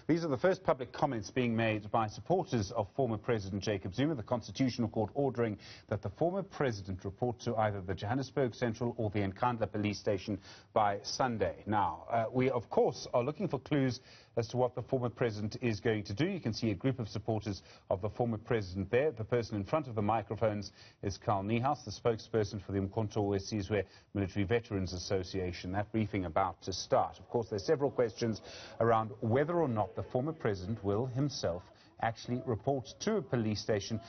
These are the first public comments being made by supporters of former President Jacob Zuma, the Constitutional Court ordering that the former president report to either the Johannesburg Central or the Mkmva police station by Sunday. Now, we of course are looking for clues as to what the former president is going to do. You can see a group of supporters of the former president there. The person in front of the microphones is Carl Niehaus, the spokesperson for the Mkmva Military Veterans Association. That briefing about to start. Of course, there are several questions around whether or not the former president will himself actually report to a police station.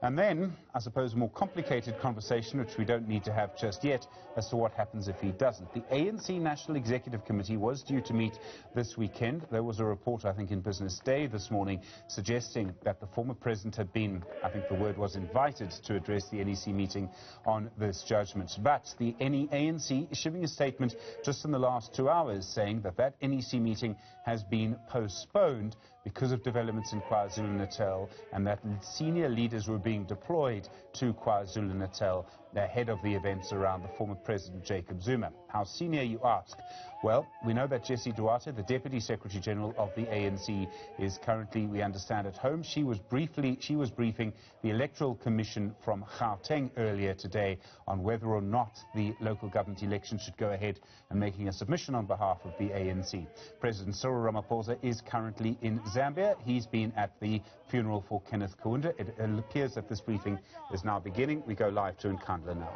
And then, I suppose, a more complicated conversation, which we don't need to have just yet, as to what happens if he doesn't. The ANC National Executive Committee was due to meet this weekend. There was a report, I think, in Business Day this morning, suggesting that the former president had been, I think the word was, invited to address the NEC meeting on this judgment. But the ANC issuing a statement just in the last 2 hours saying that that NEC meeting has been postponed because of developments in KwaZulu-Natal, and that senior leaders were being deployed to KwaZulu-Natal ahead of the events around the former President Jacob Zuma. How senior, you ask? Well, we know that Jessie Duarte, the Deputy Secretary General of the ANC, is currently, we understand, at home. She was briefing the Electoral Commission from Gauteng earlier today on whether or not the local government election should go ahead, and making a submission on behalf of the ANC. President Cyril Ramaphosa is currently in Zambia. He's been at the funeral for Kenneth Kaunda. It appears that this briefing is now beginning. We go live to Nkandla now.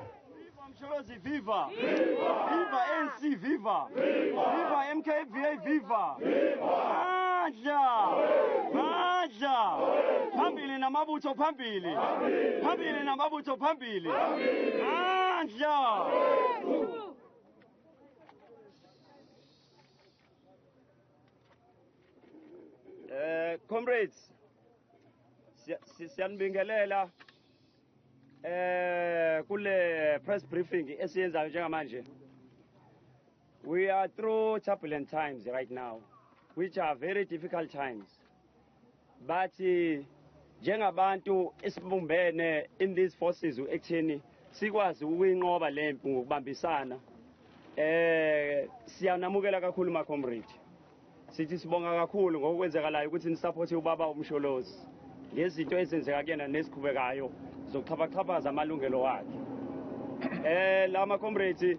Viva! Viva! Viva ANC! Viva! Viva Mkmva! Viva! Mandla! Mandla! Phambili namabutho phambili! Phambili namabutho phambili! Mandla! Comrades, siyanibingelela kule press briefing esiyenzayo njengamanje. We are through turbulent times right now, which are very difficult times. But njengabantu esibumbene in these forces ekutheni sikwazi ukuyinqoba le mpi ngokubambisana, siyanamukela kakhulu ma comrade. Sithi sibonga kakhulu ngokwenzakalayo ukuthi nisupporte ubaba uMsholozi ngezinto ezenzeka kuyena nesiqhubekayo zokuxhaphaxhaphaza amalungelo wakhe. Lama comrades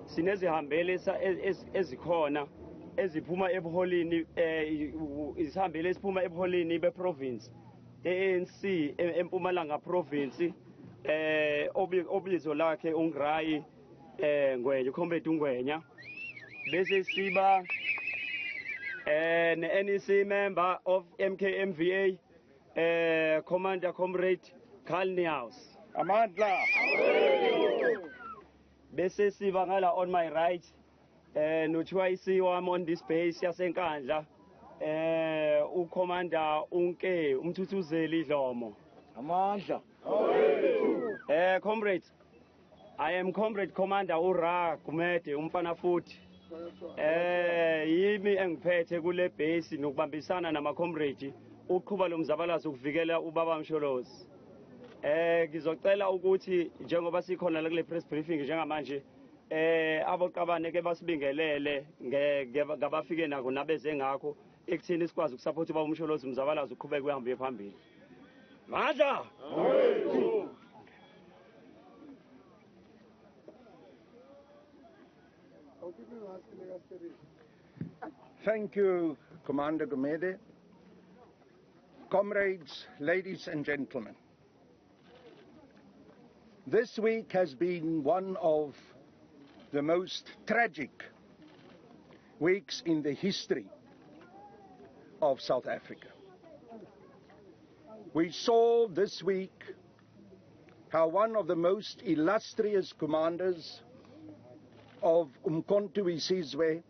sinezihambele ezikhona eziphuma ebuholini, izihambele esiphuma ebuholini beprovince ANC eMpumalanga province, obizo lakhe uNgrayi Ngwenya, comrade uNgwenya, bese siba an NEC member of Mkmva, Commander Comrade Carl Niehaus. Amandla. Bese siba ngala on my right, no choice wami on this base yasenkandla, uCommander Unke Umthuthuzeli Dlomo. Amandla. Comrades, I am Comrade Commander Ura Kumete umfana futhi. Yimi engiphethe kule base nokubambisana nama comrade uqhuba lo mzabalazo ukuvikela ubaba Msholozi. Ngizocela ukuthi njengoba sikhona la kule press briefing njengamanje, aboqabane ke basibingelele ngabafike nako nabeze ngakho ekuthini sikwazi ukusupport ubaba Msholozi mzabalazo uqhubeke uhambe phambili. Mandla. Thank you, Commander Gumede. Comrades, ladies and gentlemen, this week has been one of the most tragic weeks in the history of South Africa. We saw this week how one of the most illustrious commanders of Mkmva,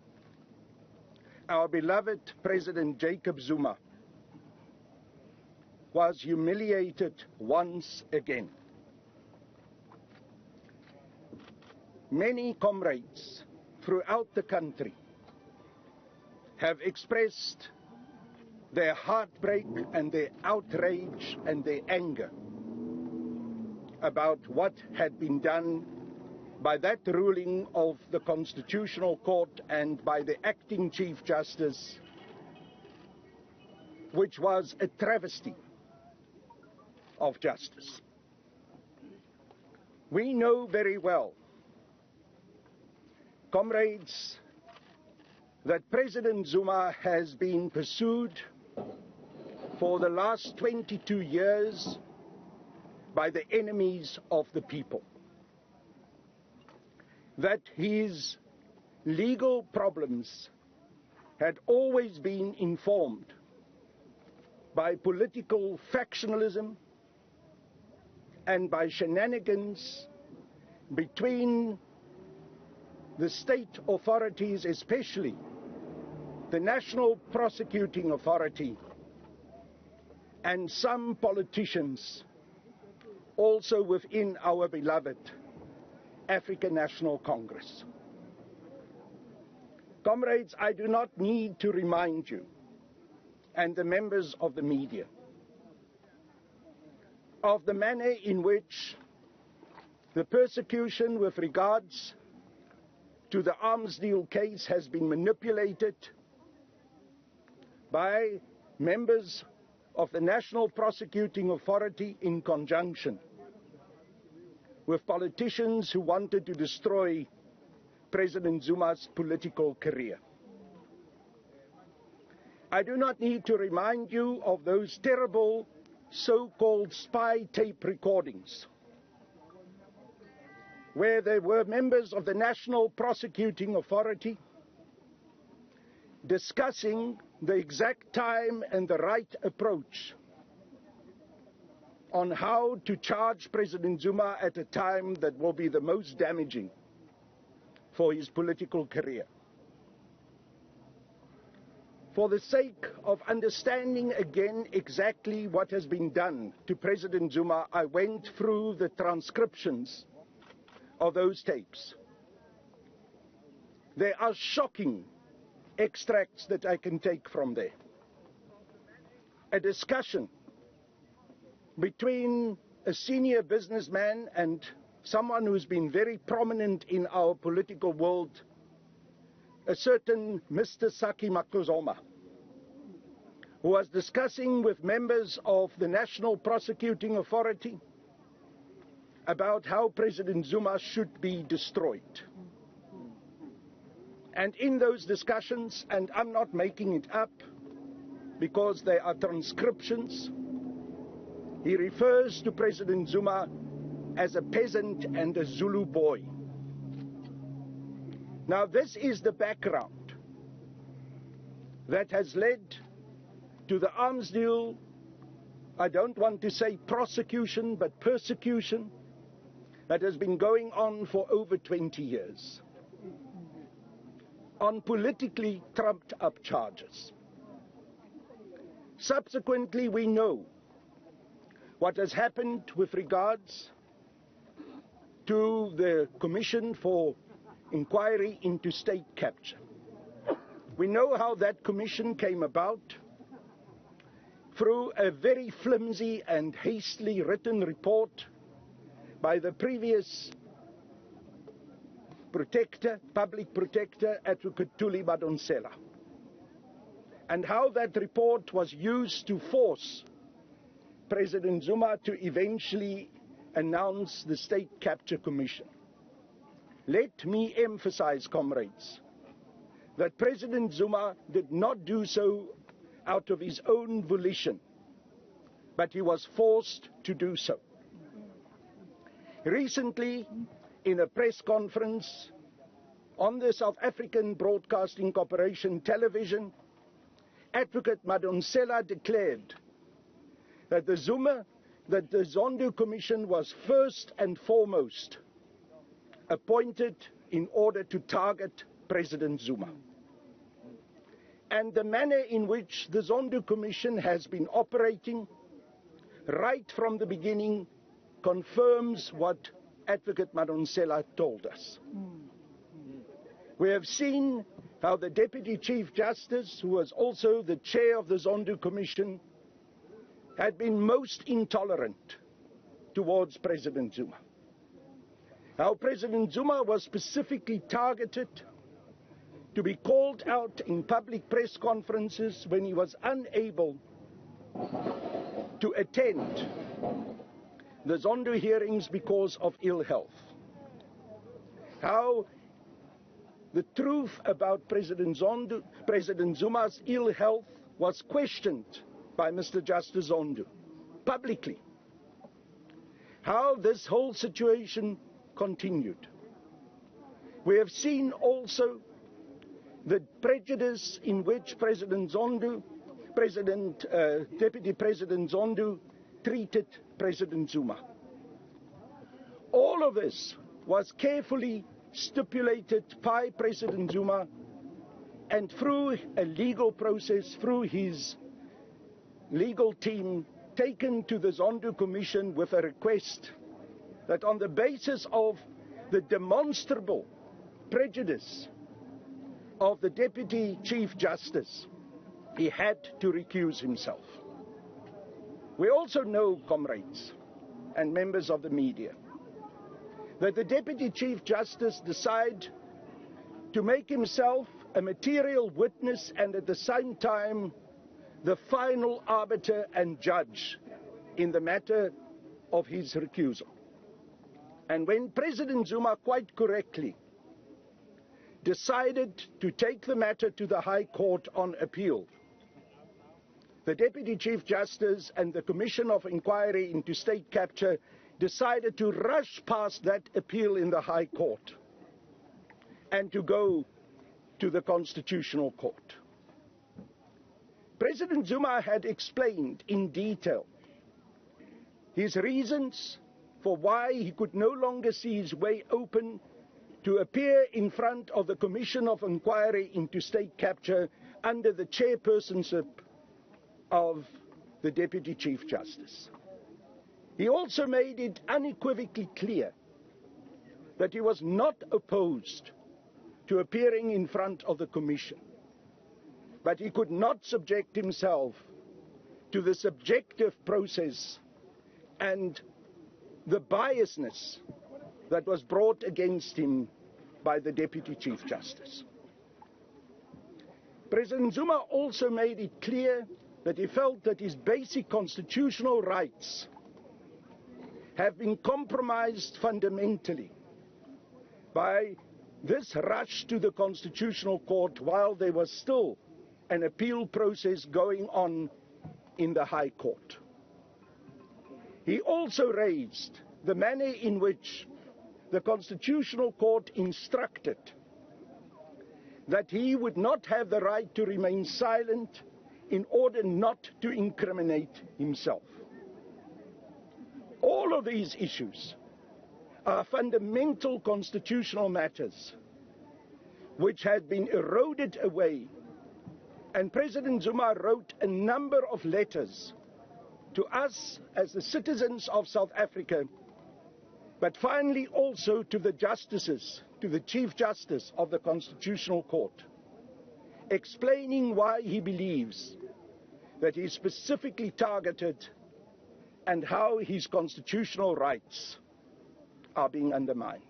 our beloved President Jacob Zuma, was humiliated once again. Many comrades throughout the country have expressed their heartbreak and their outrage and their anger about what had been done by that ruling of the Constitutional Court and by the acting Chief Justice which was a travesty of justice. We know very well, comrades, that President Zuma has been pursued for the last 22 years by the enemies of the people. That his legal problems had always been informed by political factionalism and by shenanigans between the state authorities, especially the National Prosecuting Authority, and some politicians also within our beloved African National Congress. Comrades, I do not need to remind you, and the members of the media, of the manner in which the persecution with regards to the arms deal case has been manipulated by members of the National Prosecuting Authority in conjunction with politicians who wanted to destroy President Zuma's political career. I do not need to remind you of those terrible so-called spy tape recordings where there were members of the National Prosecuting Authority discussing the exact time and the right approach on how to charge President Zuma at a time that will be the most damaging for his political career. For the sake of understanding again exactly what has been done to President Zuma, I went through the transcriptions of those tapes. There are shocking extracts that I can take from there. A discussion between a senior businessman and someone who's been very prominent in our political world, a certain Mr. Saki Makuzoma, who was discussing with members of the National Prosecuting Authority about how President Zuma should be destroyed. And in those discussions, and I'm not making it up because there are transcriptions, he refers to President Zuma as a peasant and a Zulu boy. Now, this is the background that has led to the arms deal, I don't want to say prosecution, but persecution, that has been going on for over 20 years on politically trumped up charges. Subsequently, we know what has happened with regards to the Commission for Inquiry into State Capture. We know how that commission came about through a very flimsy and hastily written report by the previous public protector, Advocate Thuli Madonsela, and how that report was used to force President Zuma to eventually announce the State Capture Commission. Let me emphasize, comrades, that President Zuma did not do so out of his own volition, but he was forced to do so. Recently, in a press conference on the South African Broadcasting Corporation television, Advocate Madonsela declared that the Zondo Commission was first and foremost appointed in order to target President Zuma. And the manner in which the Zondo Commission has been operating right from the beginning confirms what Advocate Madonsela told us. We have seen how the Deputy Chief Justice, who was also the chair of the Zondo Commission, had been most intolerant towards President Zuma. How President Zuma was specifically targeted to be called out in public press conferences when he was unable to attend the Zondo hearings because of ill health. How the truth about President Zuma's ill health was questioned by Mr. Justice Zondo publicly. How this whole situation continued. We have seen also the prejudice in which Deputy President Zondo treated President Zuma. All of this was carefully stipulated by President Zuma, and through a legal process, through his legal team, taken to the Zondo Commission with a request that on the basis of the demonstrable prejudice of the Deputy Chief Justice, he had to recuse himself. We also know, comrades and members of the media, that the Deputy Chief Justice decided to make himself a material witness and at the same time the final arbiter and judge in the matter of his recusal. And when President Zuma quite correctly decided to take the matter to the High Court on appeal, the Deputy Chief Justice and the Commission of Inquiry into State Capture decided to rush past that appeal in the High Court and to go to the Constitutional Court. President Zuma had explained in detail his reasons for why he could no longer see his way open to appear in front of the Commission of Inquiry into State Capture under the chairpersonship of the Deputy Chief Justice. He also made it unequivocally clear that he was not opposed to appearing in front of the Commission, but he could not subject himself to the subjective process and the biasness that was brought against him by the Deputy Chief Justice. President Zuma also made it clear that he felt that his basic constitutional rights have been compromised fundamentally by this rush to the Constitutional Court while there was still an appeal process going on in the High Court. He also raised the manner in which the Constitutional Court instructed that he would not have the right to remain silent in order not to incriminate himself. All of these issues are fundamental constitutional matters which had been eroded away, and President Zuma wrote a number of letters to us as the citizens of South Africa, but finally also to the justices, to the Chief Justice of the Constitutional Court, explaining why he believes that he is specifically targeted and how his constitutional rights are being undermined.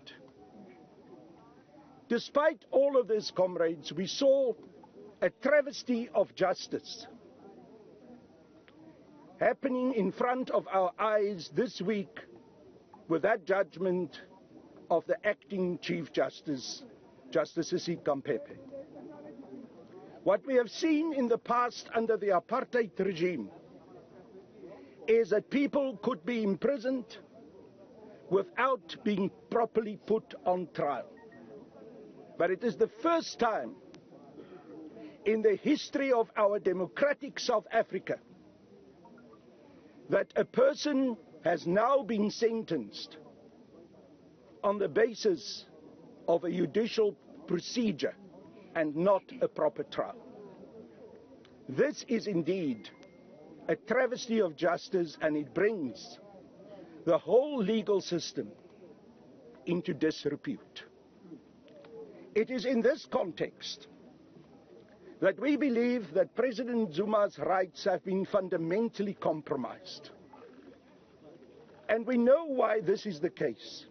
Despite all of this, comrades, we saw a travesty of justice happening in front of our eyes this week with that judgment of the acting Chief Justice, Justice Mkmva. What we have seen in the past under the apartheid regime is that people could be imprisoned without being properly put on trial. But it is the first time in the history of our democratic South Africa that a person has now been sentenced on the basis of a judicial procedure and not a proper trial. This is indeed a travesty of justice, and it brings the whole legal system into disrepute. It is in this context that we believe that President Zuma's rights have been fundamentally compromised. And we know why this is the case.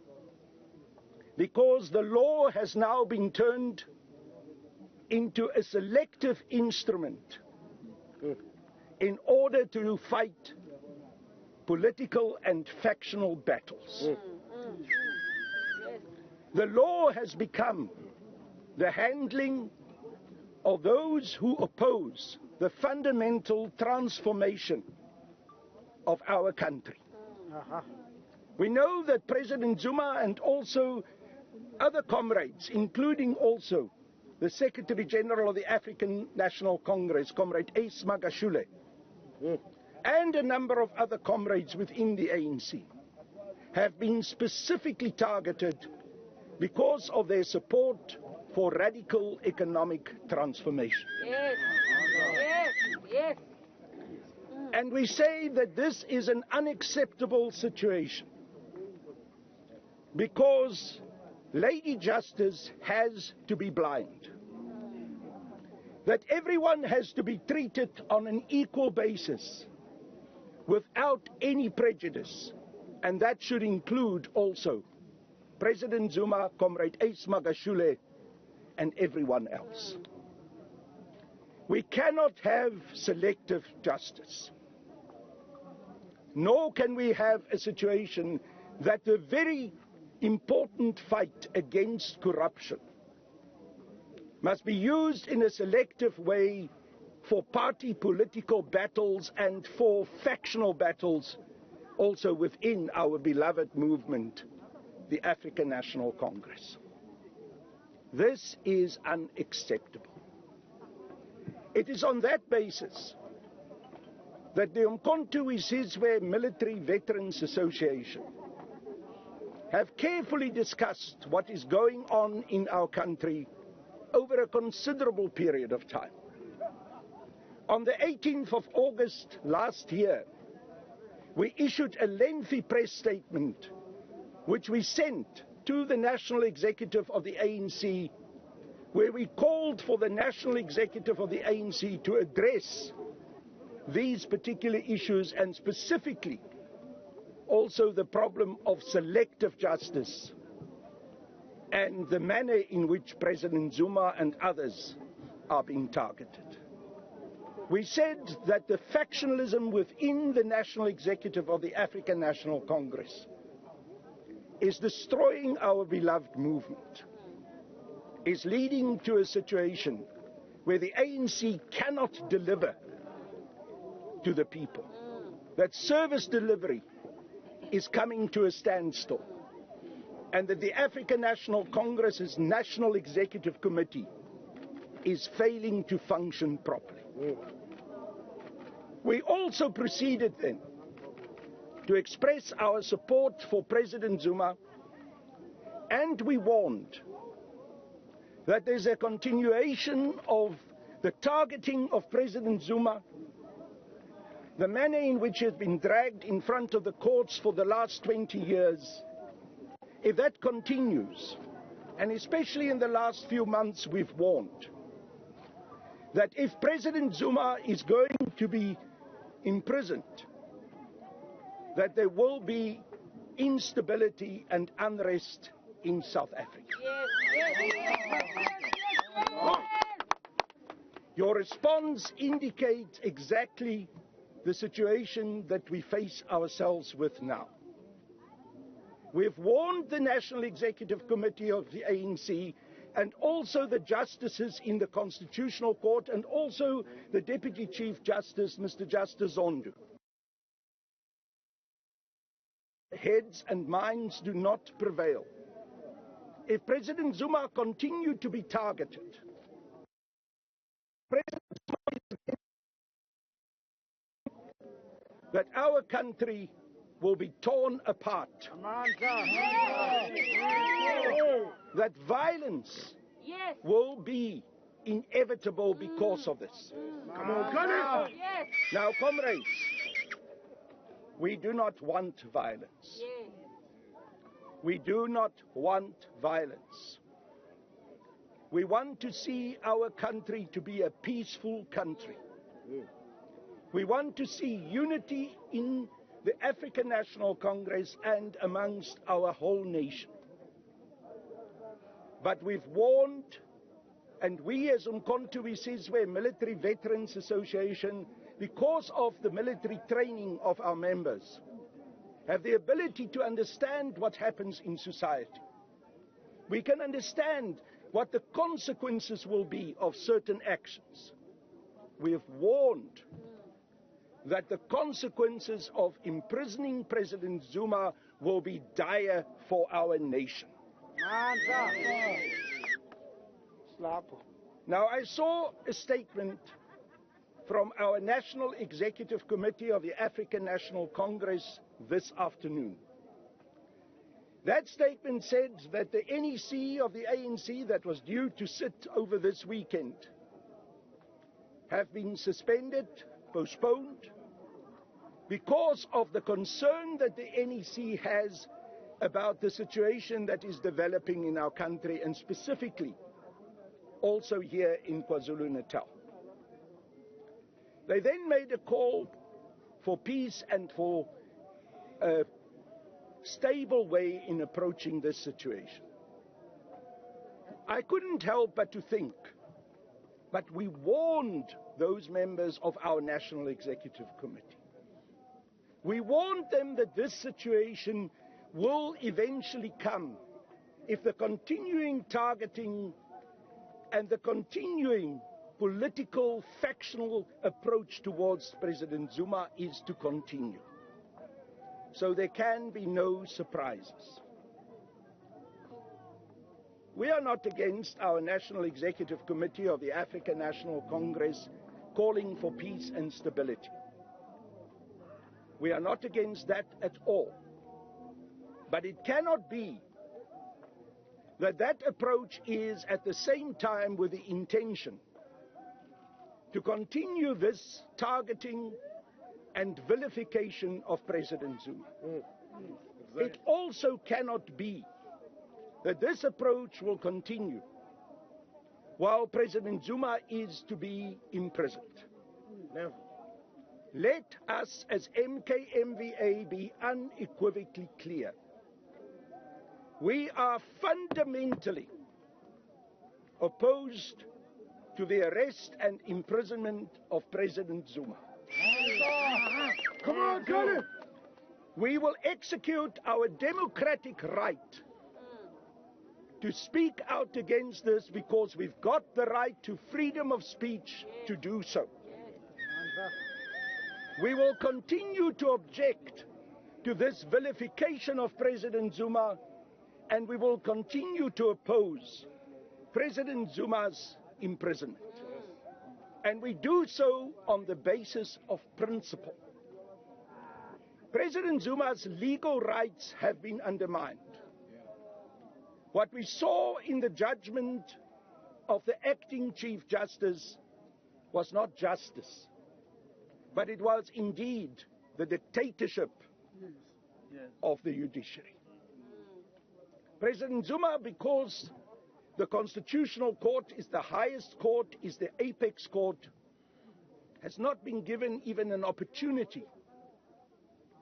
Because the law has now been turned into a selective instrument in order to fight political and factional battles. The law has become the handling of those who oppose the fundamental transformation of our country. We know that President Zuma and also other comrades, including also the Secretary General of the African National Congress, Comrade Ace Magashule, and a number of other comrades within the ANC, have been specifically targeted because of their support for radical economic transformation. Yes. And we say that this is an unacceptable situation because Lady Justice has to be blind. That everyone has to be treated on an equal basis without any prejudice, and that should include also President Zuma, Comrade Ace Magashule, and everyone else. We cannot have selective justice, nor can we have a situation that the very important fight against corruption must be used in a selective way for party political battles and for factional battles also within our beloved movement, the African National Congress. This is unacceptable. It is on that basis that the Mkmva Military Veterans Association have carefully discussed what is going on in our country over a considerable period of time. On the 18th of August last year, we issued a lengthy press statement which we sent to the National Executive of the ANC, where we called for the National Executive of the ANC to address these particular issues, and specifically also the problem of selective justice and the manner in which President Zuma and others are being targeted. We said that the factionalism within the National Executive of the African National Congress is destroying our beloved movement, is leading to a situation where the ANC cannot deliver to the people, that service delivery is coming to a standstill, and that the African National Congress's National Executive Committee is failing to function properly. We also proceeded then to express our support for President Zuma, and we warned that there's a continuation of the targeting of President Zuma, the manner in which he has been dragged in front of the courts for the last 20 years. If that continues, and especially in the last few months, we've warned that if President Zuma is going to be imprisoned, that there will be instability and unrest in South Africa. Your response indicates exactly the situation that we face ourselves with now. We've warned the National Executive Committee of the ANC and also the justices in the Constitutional Court and also the Deputy Chief Justice, Mr. Justice Zondo. Heads and minds do not prevail. If President Zuma continued to be targeted, President Zuma, that our country will be torn apart. That violence will be inevitable because of this. Now, comrades, we do not want violence. We do not want violence. We want to see our country to be a peaceful country. We want to see unity in the African National Congress and amongst our whole nation. But we've warned, and we as Mkmva Military Veterans Association because of the military training of our members, have the ability to understand what happens in society. We can understand what the consequences will be of certain actions. We have warned that the consequences of imprisoning President Zuma will be dire for our nation. Now, I saw a statement from our National Executive Committee of the African National Congress this afternoon. That statement said that the NEC of the ANC that was due to sit over this weekend have been suspended, postponed, because of the concern that the NEC has about the situation that is developing in our country, and specifically also here in KwaZulu-Natal. They then made a call for peace and for a stable way in approaching this situation. I couldn't help but to think, but we warned those members of our National Executive Committee. We warned them that this situation will eventually come if the continuing targeting and the continuing political, factional approach towards President Zuma is to continue. So there can be no surprises. We are not against our National Executive Committee of the African National Congress calling for peace and stability. We are not against that at all. But it cannot be that that approach is at the same time with the intention to continue this targeting and vilification of President Zuma. It also cannot be that this approach will continue while President Zuma is to be imprisoned. Never. Let us as Mkmva be unequivocally clear. We are fundamentally opposed to the arrest and imprisonment of President Zuma. Come on, Colin! We will execute our democratic right to speak out against this because we've got the right to freedom of speech to do so. We will continue to object to this vilification of President Zuma, and we will continue to oppose President Zuma's imprisonment. And we do so on the basis of principle. President Zuma's legal rights have been undermined. What we saw in the judgment of the acting Chief Justice was not justice, but it was indeed the dictatorship of the judiciary. President Zuma, because the Constitutional Court is the highest court, is the apex court, has not been given even an opportunity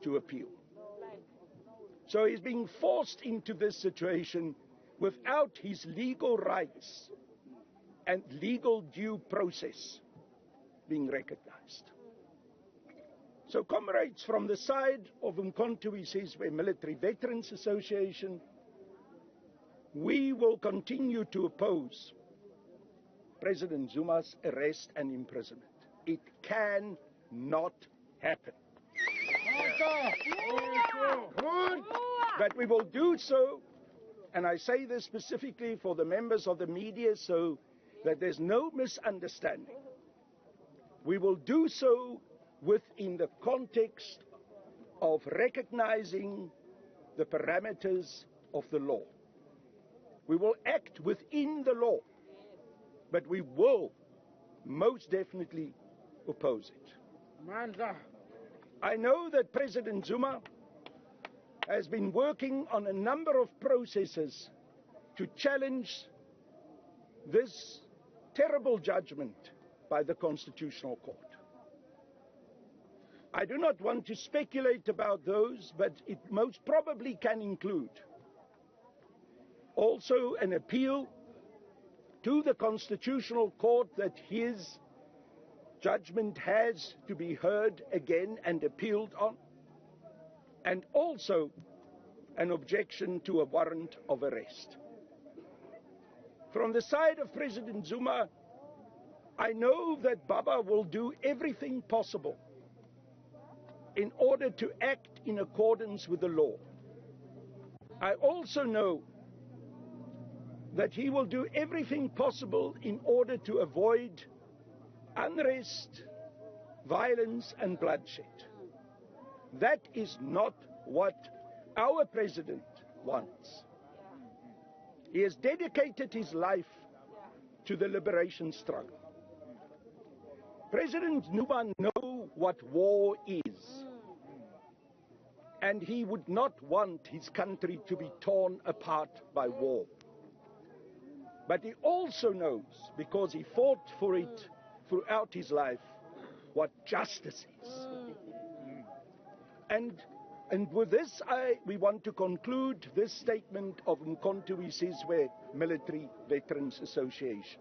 to appeal. So he's being forced into this situation without his legal rights and legal due process being recognized. So comrades from the side of Umkhonto, he says, we're Military Veterans Association, we will continue to oppose President Zuma's arrest and imprisonment. It cannot happen. But we will do so, and I say this specifically for the members of the media so that there's no misunderstanding. We will do so within the context of recognizing the parameters of the law. We will act within the law, but we will most definitely oppose it. I know that President Zuma has been working on a number of processes to challenge this terrible judgment by the Constitutional Court. I do not want to speculate about those, but it most probably can include also an appeal to the Constitutional Court that his judgment has to be heard again and appealed on, and also an objection to a warrant of arrest. From the side of President Zuma, I know that Baba will do everything possible in order to act in accordance with the law. I also know that he will do everything possible in order to avoid unrest, violence and bloodshed. That is not what our president wants. He has dedicated his life to the liberation struggle. President Zuma knows what war is, and he would not want his country to be torn apart by war. But he also knows, because he fought for it throughout his life, what justice is. And with this, we want to conclude this statement of Mkmva Military Veterans Association.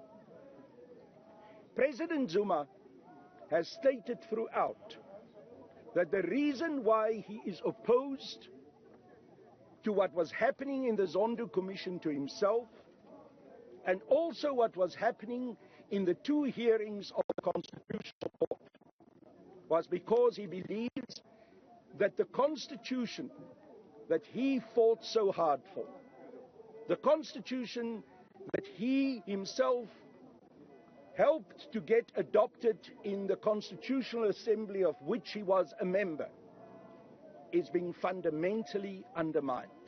President Zuma has stated throughout that the reason why he is opposed to what was happening in the Zondo Commission to himself, and also what was happening in the two hearings of the Constitutional Court, was because he believes that the Constitution that he fought so hard for, the Constitution that he himself helped to get adopted in the Constitutional Assembly of which he was a member, is being fundamentally undermined.